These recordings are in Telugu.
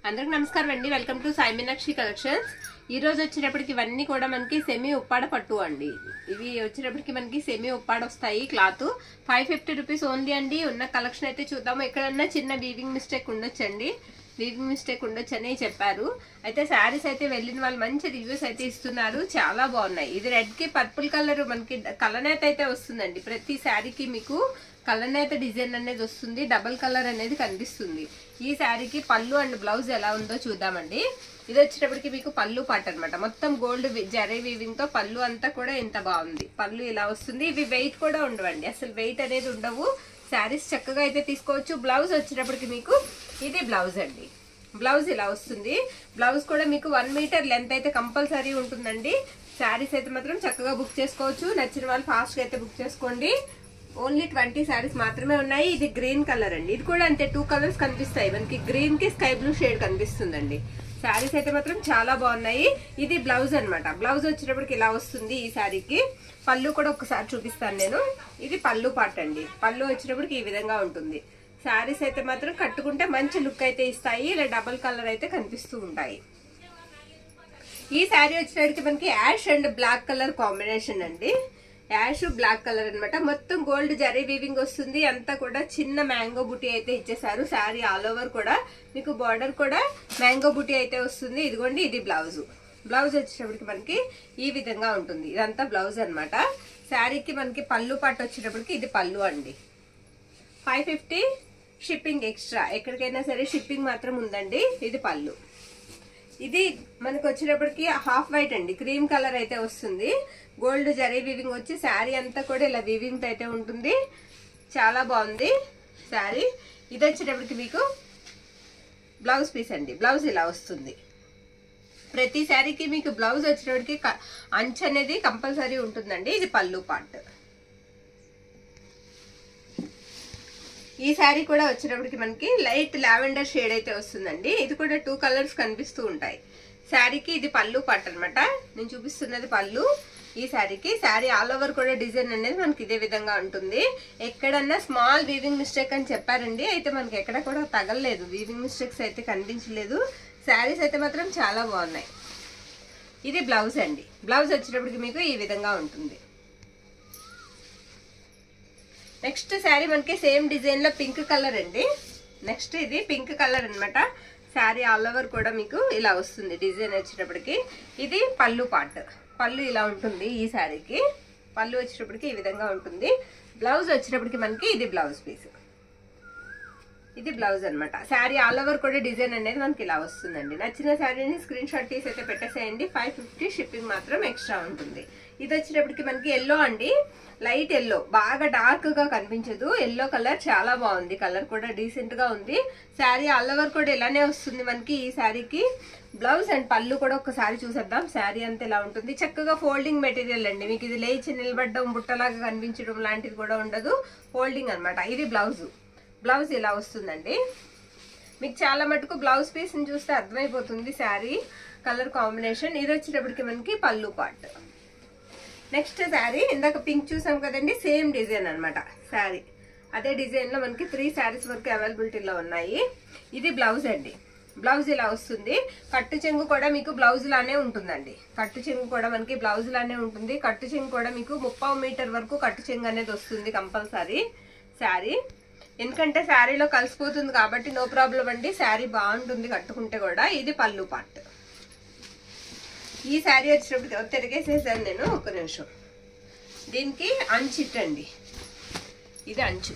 అందరికి నమస్కారం అండి. Welcome to Sai Meenakshi collections. ఈ రోజు వచ్చేటప్పటికి ఇవన్నీ కూడా మనకి సెమీ ఉప్పాడ పట్టు అండి. ఇవి వచ్చేటప్పటికి మనకి సెమీ ఉప్పాడ వస్తాయి. క్లాత్ 550 రూపీస్ ఓన్లీ అండి. ఉన్న కలెక్షన్ అయితే చూద్దాము. ఎక్కడన్నా చిన్న వీవింగ్ మిస్టేక్ ఉండొచ్చండి, వీవింగ్ మిస్టేక్ ఉండొచ్చు అని చెప్పారు. అయితే శారీస్ అయితే వెళ్ళిన వాళ్ళు మంచి రివ్యూస్ అయితే ఇస్తున్నారు, చాలా బాగున్నాయి. ఇది రెడ్ కి పర్పుల్ కలర్ మనకి కలనేత అయితే వస్తుందండి. ప్రతి శారీకి మీకు కలనేత డిజైన్ అనేది వస్తుంది, డబల్ కలర్ అనేది కనిపిస్తుంది. ఈ శారీకి పళ్ళు అండ్ బ్లౌజ్ ఎలా ఉందో చూద్దామండి. ఇది వచ్చేటప్పటికి మీకు పళ్ళు పాట అనమాట. మొత్తం గోల్డ్ జరీ వీవింగ్ తో పళ్ళు అంతా కూడా ఎంత బాగుంది. పళ్ళు ఇలా వస్తుంది. ఇవి వెయిట్ కూడా ఉండవండి, అసలు వెయిట్ అనేది ఉండవు. శారీస్ చక్కగా అయితే తీసుకోవచ్చు. బ్లౌజ్ వచ్చేటప్పటికి మీకు ఇది బ్లౌజ్ అండి. బ్లౌజ్ ఇలా వస్తుంది. బ్లౌజ్ కూడా మీకు 1 మీటర్ లెంత్ అయితే కంపల్సరీ ఉంటుందండి. శారీస్ అయితే మాత్రం చక్కగా బుక్ చేసుకోవచ్చు. నచ్చిన వాళ్ళు ఫాస్ట్ గా అయితే బుక్ చేసుకోండి. ఓన్లీ 20 శారీస్ మాత్రమే ఉన్నాయి. ఇది గ్రీన్ కలర్ అండి. ఇది కూడా అంతే 2 కలర్స్ కనిపిస్తాయి మనకి. గ్రీన్ కి స్కై బ్లూ షేడ్ కనిపిస్తుందండి. శారీస్ అయితే మాత్రం చాలా బాగున్నాయి. ఇది బ్లౌజ్ అనమాట. బ్లౌజ్ వచ్చేటప్పటికి ఇలా వస్తుంది. ఈ శారీకి పళ్ళు కూడా ఒకసారి చూపిస్తాను నేను. ఇది పళ్ళు పార్ట్ అండి. పళ్ళు వచ్చేటప్పటికి ఈ విధంగా ఉంటుంది. శారీస్ అయితే మాత్రం కట్టుకుంటే మంచి లుక్ అయితే ఇస్తాయి. ఇలా డబల్ కలర్ అయితే కనిపిస్తూ ఉంటాయి. ఈ శారీ వచ్చేటప్పటికి మనకి ash and black colour combination అండి. యాష్ బ్లాక్ కలర్ అనమాట. మొత్తం గోల్డ్ జరీ వీవింగ్ వస్తుంది. అంతా కూడా చిన్న మ్యాంగో బుటీ అయితే ఇచ్చేసారు. శారీ ఆల్ ఓవర్ కూడా మీకు బార్డర్ కూడా మ్యాంగో బుటీ అయితే వస్తుంది. ఇదిగోండి, ఇది బ్లౌజ్. బ్లౌజ్ వచ్చేటప్పటికి మనకి ఈ విధంగా ఉంటుంది. ఇదంతా బ్లౌజ్ అనమాట. శారీకి మనకి పళ్ళు పాటు వచ్చేటప్పటికి ఇది పళ్ళు అండి. 550 షిప్పింగ్ ఎక్స్ట్రా. ఎక్కడికైనా సరే షిప్పింగ్ మాత్రం ఉందండి. ఇది పళ్ళు. ఇది మనకు వచ్చేటప్పటికి హాఫ్ వైట్ అండి. క్రీమ్ కలర్ అయితే వస్తుంది. గోల్డ్ జరీ వీవింగ్ వచ్చి శారీ అంతా కూడా ఇలా వీవింగ్ అయితే ఉంటుంది. చాలా బాగుంది శారీ. ఇది వచ్చేటప్పటికి మీకు బ్లౌజ్ పీస్ అండి. బ్లౌజ్ ఇలా వస్తుంది. ప్రతి శారీకి మీకు బ్లౌజ్ వచ్చేటప్పటికి అంచు అనేది కంపల్సరీ ఉంటుందండి. ఇది పళ్ళు పార్ట్. ఈ శారీ కూడా వచ్చేటప్పటికి మనకి లైట్ లావెండర్ షేడ్ అయితే వస్తుందండి. ఇది కూడా 2 కలర్స్ కనిపిస్తూ ఉంటాయి. శారీకి ఇది పళ్ళు పార్ట్ అనమాట. నేను చూపిస్తున్నది పళ్ళు. ఈ శారీకి శారీ ఆల్ ఓవర్ కూడా డిజైన్ అనేది మనకి ఇదే విధంగా ఉంటుంది. ఎక్కడన్నా స్మాల్ వీవింగ్ మిస్టేక్ అని చెప్పారండి. అయితే మనకి ఎక్కడ కూడా తగలలేదు, వీవింగ్ మిస్టేక్స్ అయితే కనిపించలేదు. శారీస్ అయితే మాత్రం చాలా బాగున్నాయి. ఇది బ్లౌజ్ అండి. బ్లౌజ్ వచ్చేటప్పటికి మీకు ఈ విధంగా ఉంటుంది. నెక్స్ట్ శారీ మనకి సేమ్ డిజైన్ లో పింక్ కలర్ అండి. నెక్స్ట్ ఇది పింక్ కలర్ అనమాట. శారీ ఆల్ ఓవర్ కూడా మీకు ఇలా వస్తుంది డిజైన్ వచ్చేటప్పటికి. ఇది పళ్ళు పార్ట్. పళ్ళు ఇలా ఉంటుంది. ఈ శారీకి పళ్ళు వచ్చేటప్పటికి ఈ విధంగా ఉంటుంది. బ్లౌజ్ వచ్చేటప్పటికి మనకి ఇది బ్లౌజ్ పీస్. ఇది బ్లౌజ్ అనమాట. శారీ ఆల్ ఓవర్ కూడా డిజైన్ అనేది మనకి ఇలా వస్తుందండి. నచ్చిన శారీని స్క్రీన్ షాట్ తీసి అయితే పెట్టేసేయండి. 550 షిప్పింగ్ మాత్రం ఎక్స్ట్రా ఉంటుంది. ఇది వచ్చేటప్పటికి మనకి ఎల్లో అండి. లైట్ ఎల్లో, బాగా డార్క్ గా కనిపించదు. ఎల్లో కలర్ చాలా బాగుంది. కలర్ కూడా డీసెంట్ గా ఉంది. శారీ ఆల్ ఓవర్ కూడా ఇలానే వస్తుంది మనకి. ఈ శారీకి బ్లౌజ్ అండ్ పళ్ళు కూడా ఒకసారి చూసేద్దాం. శారీ అంతా ఇలా ఉంటుంది. చక్కగా ఫోల్డింగ్ మెటీరియల్ అండి. మీకు ఇది లేచి నిలబడడం, బుట్టలాగా కనిపించడం లాంటిది కూడా ఉండదు. ఫోల్డింగ్ అనమాట. ఇది బ్లౌజ్. బ్లౌజ్ ఇలా వస్తుందండి. మీకు చాలా మటుకు బ్లౌజ్ పీస్ ని చూస్తే అర్థమైపోతుంది శారీ కలర్ కాంబినేషన్. ఇది వచ్చేటప్పటికి మనకి పళ్ళు పార్ట్. నెక్స్ట్ శారీ ఇందాక పింక్ చూసాం కదండి, సేమ్ డిజైన్ అనమాట శారీ. అదే డిజైన్ లో మనకి 3 శారీస్ వరకు అవైలబిలిటీలో ఉన్నాయి. ఇది బ్లౌజ్ అండి. బ్లౌజ్ ఇలా వస్తుంది. కట్టు చెంగు కూడా మీకు బ్లౌజ్ లానే ఉంటుందండి. కట్టు చెంగు కూడా మనకి బ్లౌజ్ లానే ఉంటుంది. కట్టు చెంగు కూడా మీకు 30 మీటర్ వరకు కట్టు చెంగు అనేది వస్తుంది కంపల్సరీ శారీ. ఎందుకంటే శారీలో కలిసిపోతుంది కాబట్టి నో ప్రాబ్లం అండి. శారీ బాగుంటుంది కట్టుకుంటే కూడా. ఇది పళ్ళు పార్ట్. ఈ శారీ వచ్చేటప్పుడు తిరిగేసేసాను నేను. ఒక్క నిమిషం. దీనికి అంచు ఇట్టండి. ఇది అంచు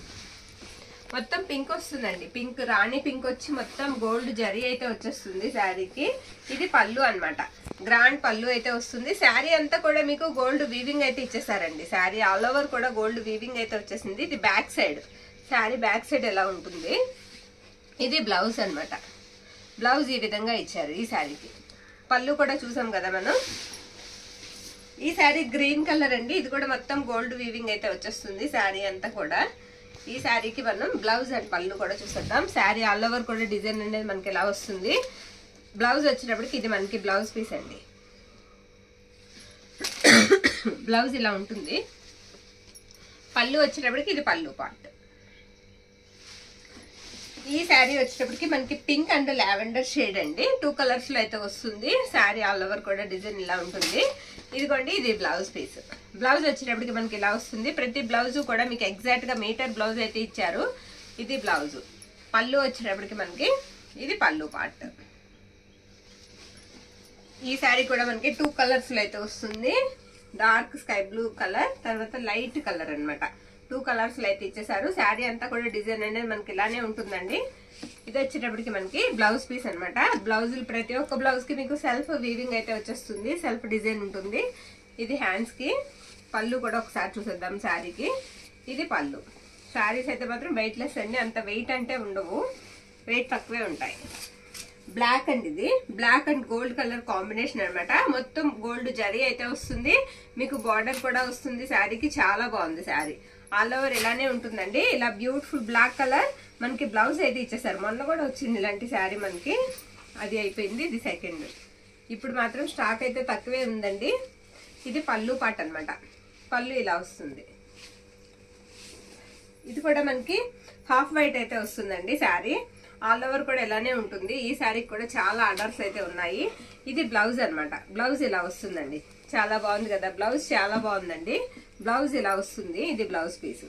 మొత్తం పింక్ వస్తుందండి. పింక్, రాణి పింక్ వచ్చి మొత్తం గోల్డ్ జరీ అయితే వచ్చేస్తుంది శారీకి. ఇది పళ్ళు అనమాట. గ్రాండ్ పళ్ళు అయితే వస్తుంది. శారీ అంతా కూడా మీకు గోల్డ్ వీవింగ్ అయితే ఇచ్చేసారండి. శారీ ఆల్ ఓవర్ కూడా గోల్డ్ వీవింగ్ అయితే వచ్చేసింది. ఇది back side. Sari back side ఎలా ఉంటుంది. ఇది బ్లౌజ్ అనమాట. బ్లౌజ్ ఈ విధంగా ఇచ్చారు ఈ శారీకి. పళ్ళు కూడా చూసాం కదా మనం. ఈ శారీ గ్రీన్ కలర్ అండి. ఇది కూడా మొత్తం గోల్డ్ వీవింగ్ అయితే వచ్చేస్తుంది శారీ అంతా కూడా. ఈ శారీకి మనం బ్లౌజ్ అండ్ పళ్ళు కూడా చూసేద్దాం. శారీ ఆల్ ఓవర్ కూడా డిజైన్ అనేది మనకి ఎలా వస్తుంది. బ్లౌజ్ వచ్చేటప్పటికి ఇది మనకి బ్లౌజ్ పీస్ అండి. బ్లౌజ్ ఇలా ఉంటుంది. పళ్ళు వచ్చేటప్పటికి ఇది పళ్ళు పార్ట్. ఈ శారీ వచ్చేటప్పటికి మనకి పింక్ అండ్ లావెండర్ షేడ్ అండి, 2 కలర్స్ లో అయితే వస్తుంది. శారీ ఆల్ ఓవర్ కూడా డిజైన్ ఇలా ఉంటుంది. ఇదిగోండి ఇది బ్లౌజ్ పీస్. బ్లౌజ్ వచ్చేటప్పటికి మనకి ఇలా వస్తుంది. ప్రతి బ్లౌజ్ కూడా మీకు ఎగ్జాక్ట్ గా మీటర్ బ్లౌజ్ అయితే ఇచ్చారు. ఇది బ్లౌజ్. పళ్ళు వచ్చేటప్పటికి మనకి ఇది పళ్ళు పార్ట్. ఈ శారీ కూడా మనకి 2 కలర్స్ లో అయితే వస్తుంది. డార్క్ స్కై బ్లూ కలర్, తర్వాత లైట్ కలర్ అన్నమాట. 2 కలర్స్ లో అయితే ఇచ్చేసారు. శారీ అంతా కూడా డిజైన్ అనేది మనకి ఇలానే ఉంటుందండి. ఇది వచ్చేటప్పటికి మనకి బ్లౌజ్ పీస్ అనమాట. బ్లౌజులు ప్రతి ఒక్క బ్లౌజ్ కి మీకు సెల్ఫ్ వీవింగ్ అయితే వచ్చేస్తుంది, సెల్ఫ్ డిజైన్ ఉంటుంది. ఇది హ్యాండ్స్ కి. పళ్ళు కూడా ఒకసారి చూసేద్దాం శారీకి. ఇది పళ్ళు. శారీస్ అయితే మాత్రం వెయిట్ లెస్ అండి, అంత వెయిట్ అంటే ఉండవు, వెయిట్ తక్కువే ఉంటాయి. బ్లాక్ అండి, ఇది black and gold colour combination అనమాట. మొత్తం గోల్డ్ జరీ అయితే వస్తుంది, మీకు బార్డర్ కూడా వస్తుంది శారీకి. చాలా బాగుంది శారీ. ఆల్ ఓవర్ ఇలానే ఉంటుందండి. ఇలా బ్యూటిఫుల్ బ్లాక్ కలర్ మనకి బ్లౌజ్ అయితే ఇచ్చేసారు. మొన్న కూడా వచ్చింది ఇలాంటి శారీ మనకి, అది అయిపోయింది. ఇది సెకండ్. ఇప్పుడు మాత్రం స్టాక్ అయితే తక్కువే ఉందండి. ఇది పళ్ళు పాట అనమాట. పళ్ళు ఇలా వస్తుంది. ఇది కూడా మనకి హాఫ్ వైట్ అయితే వస్తుందండి శారీ. ఆల్ ఓవర్ కూడా ఇలానే ఉంటుంది. ఈ శారీకి కూడా చాలా ఆర్డర్స్ అయితే ఉన్నాయి. ఇది బ్లౌజ్ అనమాట. బ్లౌజ్ ఇలా వస్తుందండి. చాలా బాగుంది కదా బ్లౌజ్, చాలా బాగుందండి. బ్లౌజ్ ఇలా వస్తుంది. ఇది బ్లౌజ్ పీసు.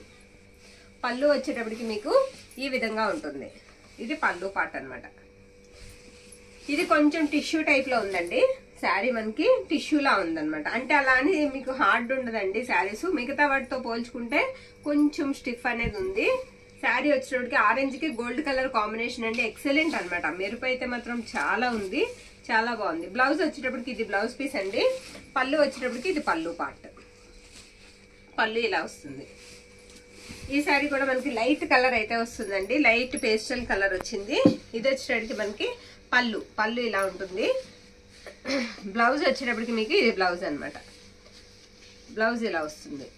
పళ్ళు వచ్చేటప్పటికి మీకు ఈ విధంగా ఉంటుంది. ఇది పళ్ళు పార్ట్ అనమాట. ఇది కొంచెం టిష్యూ టైప్ లో ఉందండి శారీ, మనకి టిష్యూలా ఉందన్నమాట. అంటే అలా అని మీకు హార్డ్ ఉండదండి శారీస్, మిగతా వాటితో పోల్చుకుంటే కొంచెం స్టిఫ్ అనేది ఉంది. శారీ వచ్చేటప్పటికి ఆరెంజ్ కి గోల్డ్ కలర్ కాంబినేషన్ అండి, ఎక్సలెంట్ అనమాట. మెరుపు అయితే మాత్రం చాలా ఉంది, చాలా బాగుంది. బ్లౌజ్ వచ్చేటప్పటికి ఇది బ్లౌజ్ పీస్ అండి. పళ్ళు వచ్చేటప్పటికి ఇది పళ్ళు పార్ట్. పళ్ళు ఇలా వస్తుంది. ఈ శారీ కూడా మనకి లైట్ కలర్ అయితే వస్తుందండి, లైట్ పేస్టల్ కలర్ వచ్చింది. ఇది వచ్చేటప్పటికి మనకి పళ్ళు. పళ్ళు ఇలా ఉంటుంది. బ్లౌజ్ వచ్చేటప్పటికి మీకు ఇది బ్లౌజ్ అనమాట. బ్లౌజ్ ఇలా వస్తుంది.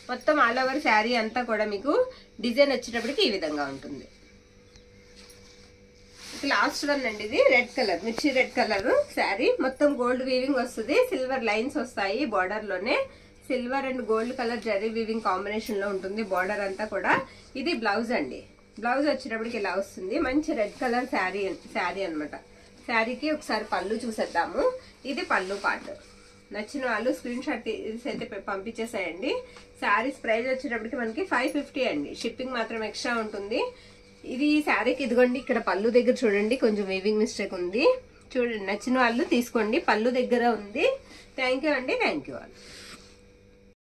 మొత్తం ఆల్ ఓవర్ శారీ అంతా కూడా మీకు డిజైన్ వచ్చేటప్పటికి ఈ విధంగా ఉంటుంది. లాస్ట్ వన్ అండి, ఇది రెడ్ కలర్, మిర్చి రెడ్ కలర్ శారీ. మొత్తం గోల్డ్ వీవింగ్ వస్తుంది, సిల్వర్ లైన్స్ వస్తాయి బార్డర్ లోనే. Silver and gold colour zari weaving combination లో ఉంటుంది బార్డర్ అంతా కూడా. ఇది బ్లౌజ్ అండి. బ్లౌజ్ వచ్చేటప్పటికి ఇలా వస్తుంది. మంచి రెడ్ కలర్ శారీ అనమాట. శారీకి ఒకసారి పళ్ళు చూసేద్దాము. ఇది పళ్ళు పార్ట్. నచ్చిన వాళ్ళు స్క్రీన్ షాట్ అయితే పంపించేసాయండి. శారీస్ ప్రైస్ వచ్చేటప్పటికి మనకి 550 అండి. షిప్పింగ్ మాత్రం ఎక్స్ట్రా ఉంటుంది. ఇది శారీకి ఇదిగోండి, ఇక్కడ పళ్ళు దగ్గర చూడండి కొంచెం వీవింగ్ మిస్టేక్ ఉంది. చూడండి, నచ్చిన వాళ్ళు తీసుకోండి. పళ్ళు దగ్గర ఉంది. థ్యాంక్ యూ అండి. Thank you all.